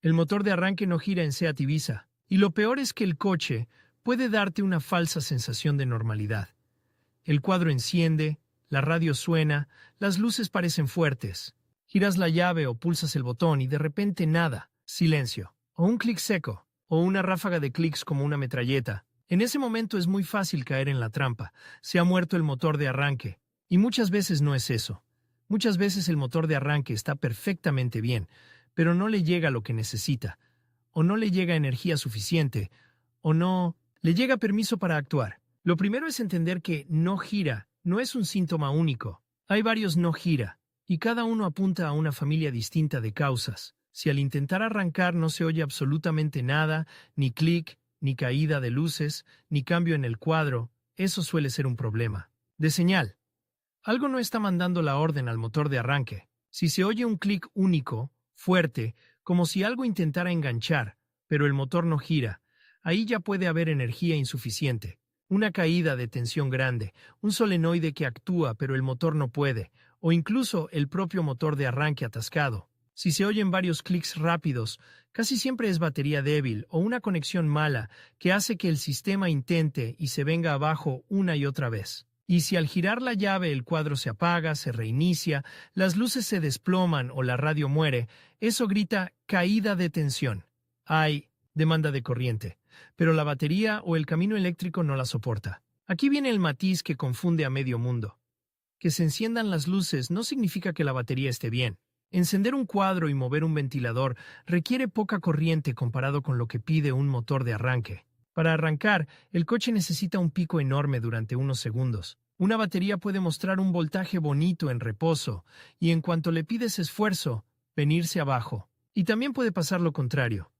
El motor de arranque no gira en Seat Ibiza. Y lo peor es que el coche puede darte una falsa sensación de normalidad. El cuadro enciende, la radio suena, las luces parecen fuertes. Giras la llave o pulsas el botón y de repente nada, silencio, o un clic seco, o una ráfaga de clics como una metralleta. En ese momento es muy fácil caer en la trampa. Se ha muerto el motor de arranque. Y muchas veces no es eso. Muchas veces el motor de arranque está perfectamente bien, pero no le llega lo que necesita, o no le llega energía suficiente, o no le llega permiso para actuar. Lo primero es entender que no gira no es un síntoma único. Hay varios no gira, y cada uno apunta a una familia distinta de causas. Si al intentar arrancar no se oye absolutamente nada, ni clic, ni caída de luces, ni cambio en el cuadro, eso suele ser un problema de señal. Algo no está mandando la orden al motor de arranque. Si se oye un clic único, fuerte, como si algo intentara enganchar, pero el motor no gira, ahí ya puede haber energía insuficiente. Una caída de tensión grande, un solenoide que actúa pero el motor no puede, o incluso el propio motor de arranque atascado. Si se oyen varios clics rápidos, casi siempre es batería débil o una conexión mala que hace que el sistema intente y se venga abajo una y otra vez. Y si al girar la llave el cuadro se apaga, se reinicia, las luces se desploman o la radio muere, eso grita caída de tensión. Hay demanda de corriente, pero la batería o el camino eléctrico no la soporta. Aquí viene el matiz que confunde a medio mundo. Que se enciendan las luces no significa que la batería esté bien. Encender un cuadro y mover un ventilador requiere poca corriente comparado con lo que pide un motor de arranque. Para arrancar, el coche necesita un pico enorme durante unos segundos. Una batería puede mostrar un voltaje bonito en reposo, y en cuanto le pides esfuerzo, venirse abajo. Y también puede pasar lo contrario.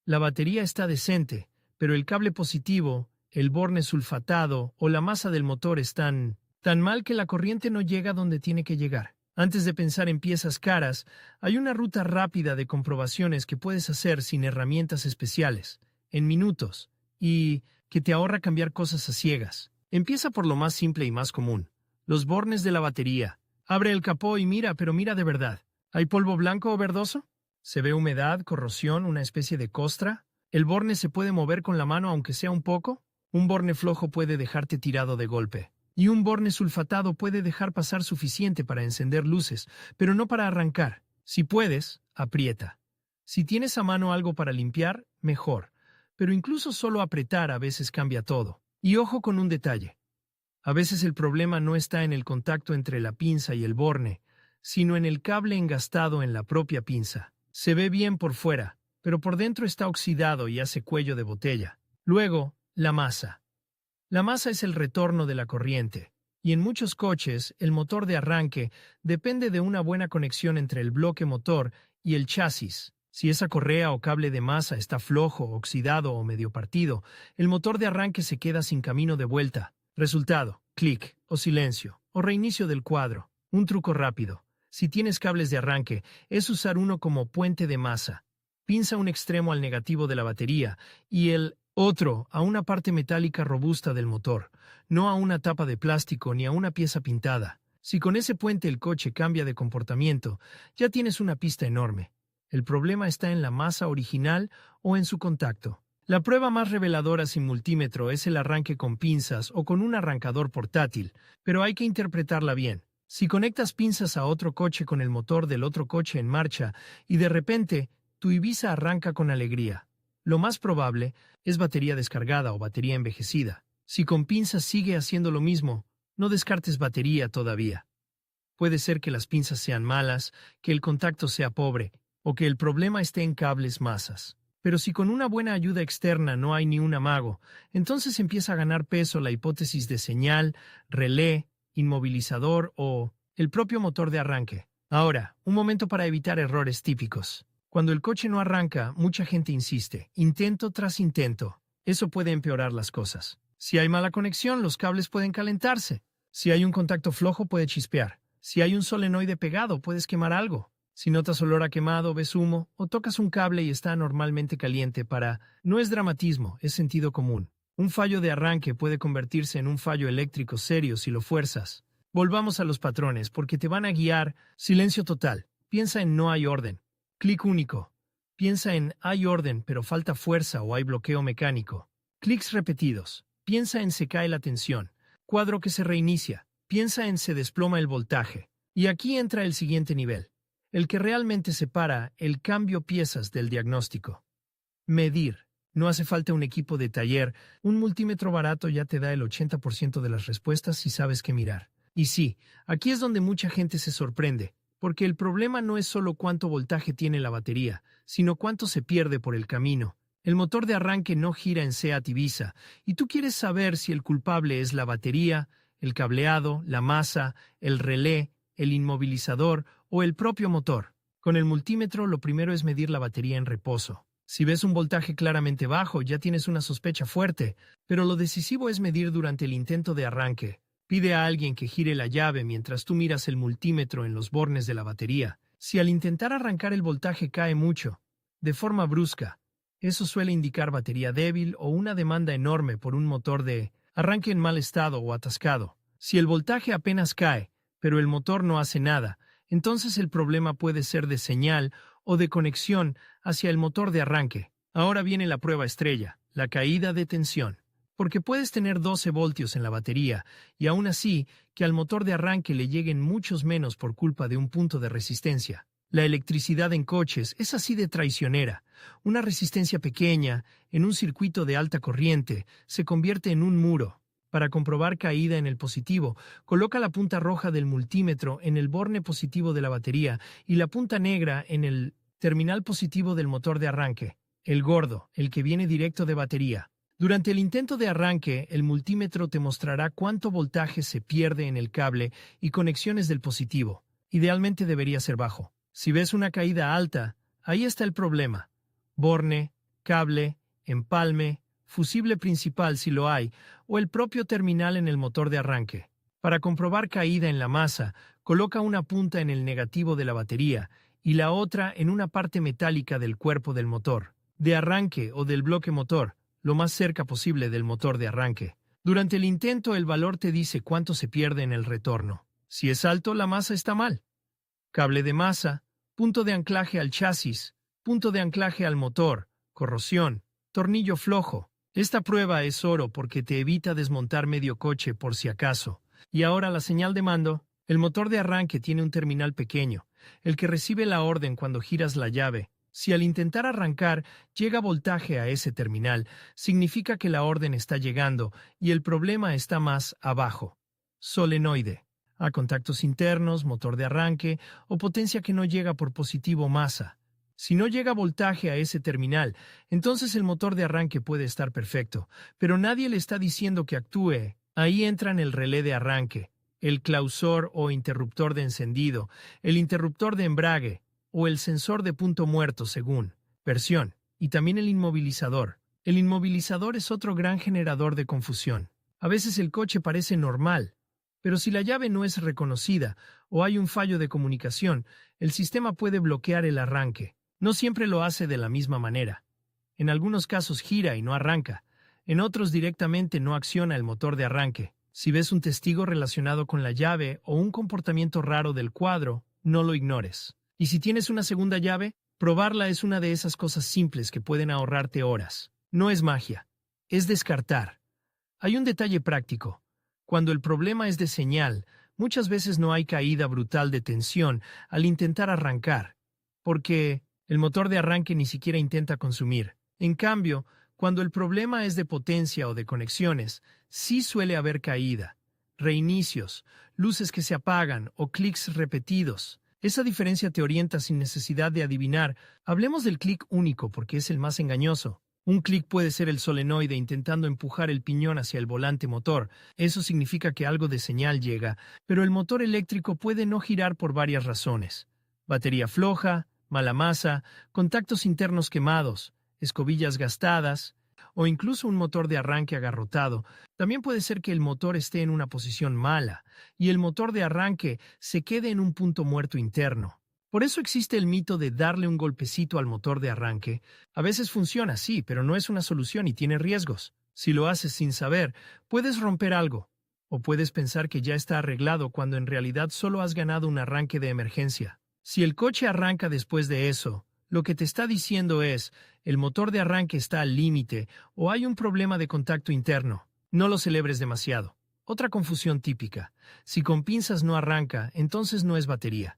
La batería está decente, pero el cable positivo, el borne sulfatado o la masa del motor están tan mal que la corriente no llega donde tiene que llegar. Antes de pensar en piezas caras, hay una ruta rápida de comprobaciones que puedes hacer sin herramientas especiales, en minutos, y que te ahorra cambiar cosas a ciegas. Empieza por lo más simple y más común. Los bornes de la batería. Abre el capó y mira, pero mira de verdad. ¿Hay polvo blanco o verdoso? ¿Se ve humedad, corrosión, una especie de costra? ¿El borne se puede mover con la mano aunque sea un poco? Un borne flojo puede dejarte tirado de golpe. Y un borne sulfatado puede dejar pasar suficiente para encender luces, pero no para arrancar. Si puedes, aprieta. Si tienes a mano algo para limpiar, mejor. Pero incluso solo apretar a veces cambia todo. Y ojo con un detalle. A veces el problema no está en el contacto entre la pinza y el borne, sino en el cable engastado en la propia pinza. Se ve bien por fuera, pero por dentro está oxidado y hace cuello de botella. Luego, la masa. La masa es el retorno de la corriente, y en muchos coches el motor de arranque depende de una buena conexión entre el bloque motor y el chasis. Si esa correa o cable de masa está flojo, oxidado o medio partido, el motor de arranque se queda sin camino de vuelta. Resultado, clic, o silencio, o reinicio del cuadro. Un truco rápido. Si tienes cables de arranque, es usar uno como puente de masa. Pinza un extremo al negativo de la batería y el otro a una parte metálica robusta del motor, no a una tapa de plástico ni a una pieza pintada. Si con ese puente el coche cambia de comportamiento, ya tienes una pista enorme. El problema está en la masa original o en su contacto. La prueba más reveladora sin multímetro es el arranque con pinzas o con un arrancador portátil, pero hay que interpretarla bien. Si conectas pinzas a otro coche con el motor del otro coche en marcha y de repente tu Ibiza arranca con alegría, lo más probable es batería descargada o batería envejecida. Si con pinzas sigue haciendo lo mismo, no descartes batería todavía. Puede ser que las pinzas sean malas, que el contacto sea pobre, o que el problema esté en cables masas. Pero si con una buena ayuda externa no hay ni un amago, entonces empieza a ganar peso la hipótesis de señal, relé, inmovilizador o el propio motor de arranque. Ahora, un momento para evitar errores típicos. Cuando el coche no arranca, mucha gente insiste, intento tras intento. Eso puede empeorar las cosas. Si hay mala conexión, los cables pueden calentarse. Si hay un contacto flojo, puede chispear. Si hay un solenoide pegado, puedes quemar algo. Si notas olor a quemado, ves humo, o tocas un cable y está anormalmente caliente no es dramatismo, es sentido común. Un fallo de arranque puede convertirse en un fallo eléctrico serio si lo fuerzas. Volvamos a los patrones, porque te van a guiar. Silencio total. Piensa en no hay orden. Clic único. Piensa en hay orden pero falta fuerza o hay bloqueo mecánico. Clics repetidos. Piensa en se cae la tensión. Cuadro que se reinicia. Piensa en se desploma el voltaje. Y aquí entra el siguiente nivel, el que realmente separa el cambio piezas del diagnóstico. Medir. No hace falta un equipo de taller, un multímetro barato ya te da el 80% de las respuestas si sabes qué mirar. Y sí, aquí es donde mucha gente se sorprende, porque el problema no es solo cuánto voltaje tiene la batería, sino cuánto se pierde por el camino. El motor de arranque no gira en SEAT Ibiza, y tú quieres saber si el culpable es la batería, el cableado, la masa, el relé, el inmovilizador o el propio motor. Con el multímetro lo primero es medir la batería en reposo. Si ves un voltaje claramente bajo, ya tienes una sospecha fuerte, pero lo decisivo es medir durante el intento de arranque. Pide a alguien que gire la llave mientras tú miras el multímetro en los bornes de la batería. Si al intentar arrancar el voltaje cae mucho, de forma brusca, eso suele indicar batería débil o una demanda enorme por un motor de arranque en mal estado o atascado. Si el voltaje apenas cae, pero el motor no hace nada, entonces el problema puede ser de señal o de conexión hacia el motor de arranque. Ahora viene la prueba estrella, la caída de tensión. Porque puedes tener 12 voltios en la batería y aún así que al motor de arranque le lleguen muchos menos por culpa de un punto de resistencia. La electricidad en coches es así de traicionera. Una resistencia pequeña, en un circuito de alta corriente, se convierte en un muro. Para comprobar caída en el positivo, coloca la punta roja del multímetro en el borne positivo de la batería y la punta negra en el terminal positivo del motor de arranque, el gordo, el que viene directo de batería. Durante el intento de arranque, el multímetro te mostrará cuánto voltaje se pierde en el cable y conexiones del positivo. Idealmente debería ser bajo. Si ves una caída alta, ahí está el problema. Borne, cable, empalme, fusible principal si lo hay, o el propio terminal en el motor de arranque. Para comprobar caída en la masa, coloca una punta en el negativo de la batería y la otra en una parte metálica del cuerpo del motor, de arranque o del bloque motor, lo más cerca posible del motor de arranque. Durante el intento el valor te dice cuánto se pierde en el retorno. Si es alto, la masa está mal. Cable de masa, punto de anclaje al chasis, punto de anclaje al motor, corrosión, tornillo flojo. Esta prueba es oro porque te evita desmontar medio coche por si acaso. Y ahora la señal de mando. El motor de arranque tiene un terminal pequeño, el que recibe la orden cuando giras la llave. Si al intentar arrancar llega voltaje a ese terminal, significa que la orden está llegando y el problema está más abajo. Solenoide. A contactos internos, motor de arranque o potencia que no llega por positivo masa. Si no llega voltaje a ese terminal, entonces el motor de arranque puede estar perfecto, pero nadie le está diciendo que actúe. Ahí entran el relé de arranque, el clausor o interruptor de encendido, el interruptor de embrague o el sensor de punto muerto según versión, y también el inmovilizador. El inmovilizador es otro gran generador de confusión. A veces el coche parece normal, pero si la llave no es reconocida o hay un fallo de comunicación, el sistema puede bloquear el arranque. No siempre lo hace de la misma manera. En algunos casos gira y no arranca. En otros directamente no acciona el motor de arranque. Si ves un testigo relacionado con la llave o un comportamiento raro del cuadro, no lo ignores. Y si tienes una segunda llave, probarla es una de esas cosas simples que pueden ahorrarte horas. No es magia, es descartar. Hay un detalle práctico. Cuando el problema es de señal, muchas veces no hay caída brutal de tensión al intentar arrancar, porque el motor de arranque ni siquiera intenta consumir. En cambio, cuando el problema es de potencia o de conexiones, sí suele haber caída, reinicios, luces que se apagan o clics repetidos. Esa diferencia te orienta sin necesidad de adivinar. Hablemos del clic único porque es el más engañoso. Un clic puede ser el solenoide intentando empujar el piñón hacia el volante motor. Eso significa que algo de señal llega, pero el motor eléctrico puede no girar por varias razones. Batería floja, mala masa, contactos internos quemados, escobillas gastadas, o incluso un motor de arranque agarrotado. También puede ser que el motor esté en una posición mala y el motor de arranque se quede en un punto muerto interno. Por eso existe el mito de darle un golpecito al motor de arranque. A veces funciona, sí, pero no es una solución y tiene riesgos. Si lo haces sin saber, puedes romper algo, o puedes pensar que ya está arreglado cuando en realidad solo has ganado un arranque de emergencia. Si el coche arranca después de eso, Lo que te está diciendo es, el motor de arranque está al límite o hay un problema de contacto interno. No lo celebres demasiado. Otra confusión típica. Si con pinzas no arranca, entonces no es batería.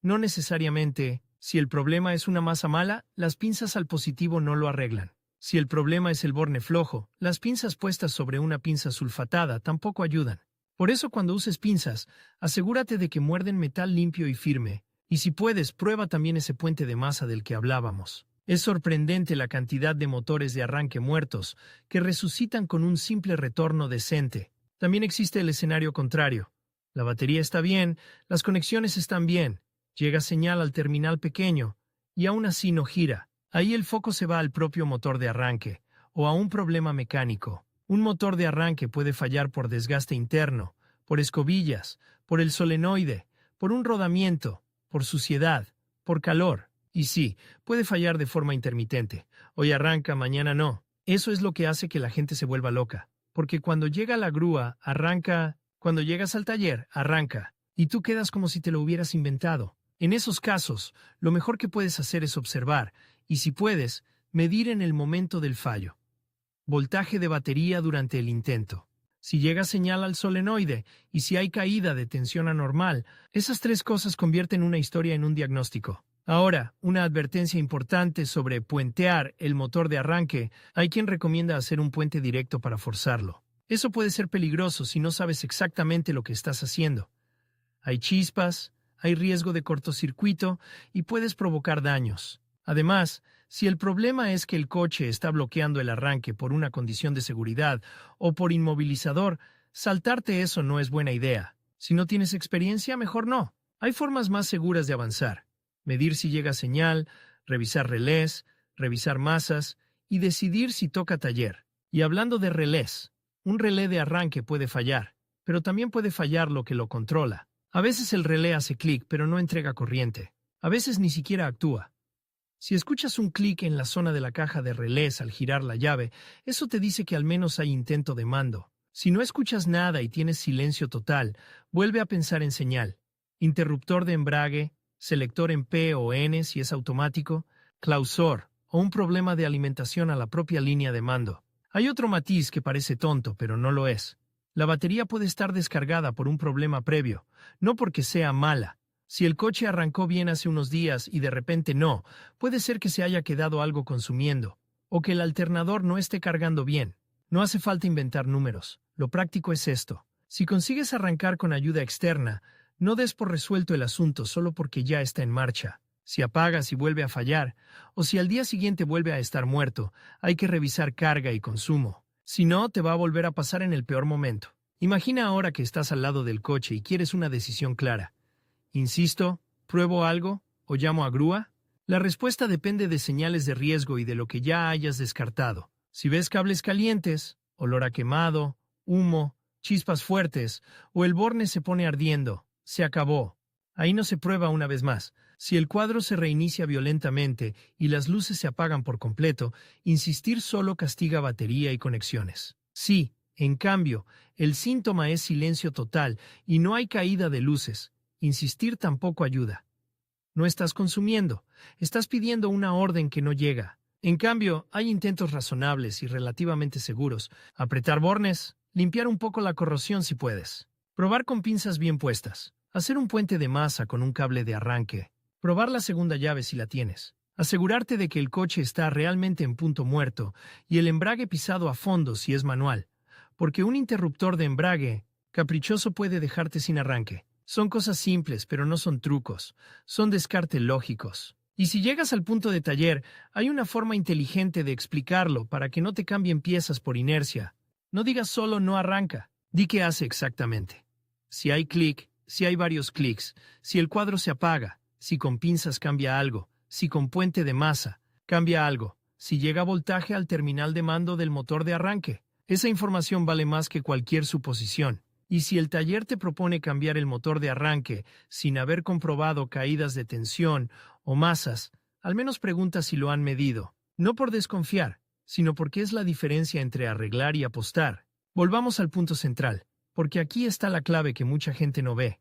No necesariamente. Si el problema es una masa mala, las pinzas al positivo no lo arreglan. Si el problema es el borne flojo, las pinzas puestas sobre una pinza sulfatada tampoco ayudan. Por eso cuando uses pinzas, asegúrate de que muerden metal limpio y firme. Y si puedes, prueba también ese puente de masa del que hablábamos. Es sorprendente la cantidad de motores de arranque muertos que resucitan con un simple retorno decente. También existe el escenario contrario. La batería está bien, las conexiones están bien, llega señal al terminal pequeño, y aún así no gira. Ahí el foco se va al propio motor de arranque, o a un problema mecánico. Un motor de arranque puede fallar por desgaste interno, por escobillas, por el solenoide, por un rodamiento, por suciedad, por calor. Y sí, puede fallar de forma intermitente. Hoy arranca, mañana no. Eso es lo que hace que la gente se vuelva loca. Porque cuando llega la grúa, arranca. Cuando llegas al taller, arranca. Y tú quedas como si te lo hubieras inventado. En esos casos, lo mejor que puedes hacer es observar, y si puedes, medir en el momento del fallo. Voltaje de batería durante el intento. Si llega señal al solenoide y si hay caída de tensión anormal, esas tres cosas convierten una historia en un diagnóstico. Ahora, una advertencia importante sobre puentear el motor de arranque. Hay quien recomienda hacer un puente directo para forzarlo. Eso puede ser peligroso si no sabes exactamente lo que estás haciendo. Hay chispas, hay riesgo de cortocircuito y puedes provocar daños. Además, si el problema es que el coche está bloqueando el arranque por una condición de seguridad o por inmovilizador, saltarte eso no es buena idea. Si no tienes experiencia, mejor no. Hay formas más seguras de avanzar. Medir si llega señal, revisar relés, revisar masas y decidir si toca taller. Y hablando de relés, un relé de arranque puede fallar, pero también puede fallar lo que lo controla. A veces el relé hace clic, pero no entrega corriente. A veces ni siquiera actúa. Si escuchas un clic en la zona de la caja de relés al girar la llave, eso te dice que al menos hay intento de mando. Si no escuchas nada y tienes silencio total, vuelve a pensar en señal. Interruptor de embrague, selector en P o N si es automático, clausor o un problema de alimentación a la propia línea de mando. Hay otro matiz que parece tonto, pero no lo es. La batería puede estar descargada por un problema previo, no porque sea mala. Si el coche arrancó bien hace unos días y de repente no, puede ser que se haya quedado algo consumiendo, o que el alternador no esté cargando bien. No hace falta inventar números. Lo práctico es esto. Si consigues arrancar con ayuda externa, no des por resuelto el asunto solo porque ya está en marcha. Si apagas y vuelve a fallar, o si al día siguiente vuelve a estar muerto, hay que revisar carga y consumo. Si no, te va a volver a pasar en el peor momento. Imagina ahora que estás al lado del coche y quieres una decisión clara. ¿Insisto, pruebo algo o llamo a grúa? La respuesta depende de señales de riesgo y de lo que ya hayas descartado. Si ves cables calientes, olor a quemado, humo, chispas fuertes o el borne se pone ardiendo, se acabó. Ahí no se prueba una vez más. Si el cuadro se reinicia violentamente y las luces se apagan por completo, insistir solo castiga batería y conexiones. Si, en cambio, el síntoma es silencio total y no hay caída de luces, insistir tampoco ayuda. No estás consumiendo, estás pidiendo una orden que no llega. En cambio, hay intentos razonables y relativamente seguros. Apretar bornes, limpiar un poco la corrosión si puedes. Probar con pinzas bien puestas. Hacer un puente de masa con un cable de arranque. Probar la segunda llave si la tienes. Asegurarte de que el coche está realmente en punto muerto y el embrague pisado a fondo si es manual. Porque un interruptor de embrague caprichoso puede dejarte sin arranque. Son cosas simples, pero no son trucos. Son descarte lógicos. Y si llegas al punto de taller, hay una forma inteligente de explicarlo para que no te cambien piezas por inercia. No digas solo no arranca. Di qué hace exactamente. Si hay clic, si hay varios clics, si el cuadro se apaga, si con pinzas cambia algo, si con puente de masa cambia algo, si llega voltaje al terminal de mando del motor de arranque. Esa información vale más que cualquier suposición. Y si el taller te propone cambiar el motor de arranque sin haber comprobado caídas de tensión o masas, al menos pregunta si lo han medido. No por desconfiar, sino porque es la diferencia entre arreglar y apostar. Volvamos al punto central, porque aquí está la clave que mucha gente no ve.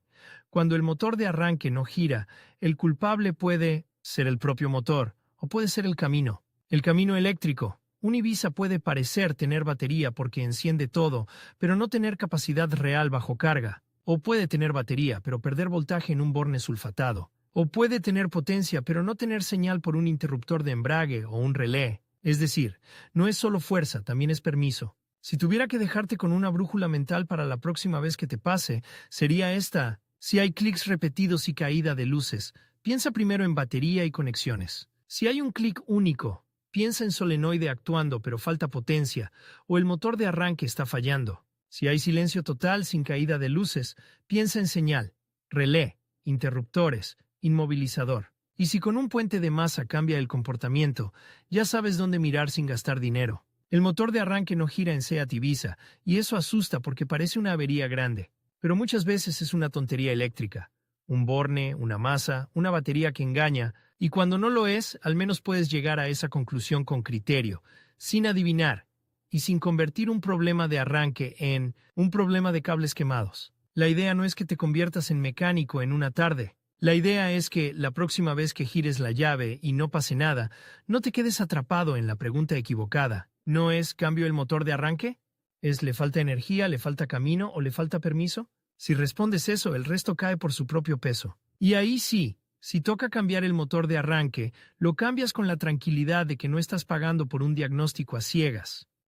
Cuando el motor de arranque no gira, el culpable puede ser el propio motor, o puede ser el camino. El camino eléctrico. Un Ibiza puede parecer tener batería porque enciende todo, pero no tener capacidad real bajo carga. O puede tener batería, pero perder voltaje en un borne sulfatado. O puede tener potencia, pero no tener señal por un interruptor de embrague o un relé. Es decir, no es solo fuerza, también es permiso. Si tuviera que dejarte con una brújula mental para la próxima vez que te pase, sería esta. Si hay clics repetidos y caída de luces, piensa primero en batería y conexiones. Si hay un clic único, piensa en solenoide actuando pero falta potencia, o el motor de arranque está fallando. Si hay silencio total sin caída de luces, piensa en señal, relé, interruptores, inmovilizador. Y si con un puente de masa cambia el comportamiento, ya sabes dónde mirar sin gastar dinero. El motor de arranque no gira en Seat Ibiza, y eso asusta porque parece una avería grande. Pero muchas veces es una tontería eléctrica. Un borne, una masa, una batería que engaña, y cuando no lo es, al menos puedes llegar a esa conclusión con criterio, sin adivinar, y sin convertir un problema de arranque en un problema de cables quemados. La idea no es que te conviertas en mecánico en una tarde. La idea es que la próxima vez que gires la llave y no pase nada, no te quedes atrapado en la pregunta equivocada. ¿No es cambio el motor de arranque? ¿Es le falta energía, le falta camino o le falta permiso? Si respondes eso, el resto cae por su propio peso. Y ahí sí, si toca cambiar el motor de arranque, lo cambias con la tranquilidad de que no estás pagando por un diagnóstico a ciegas.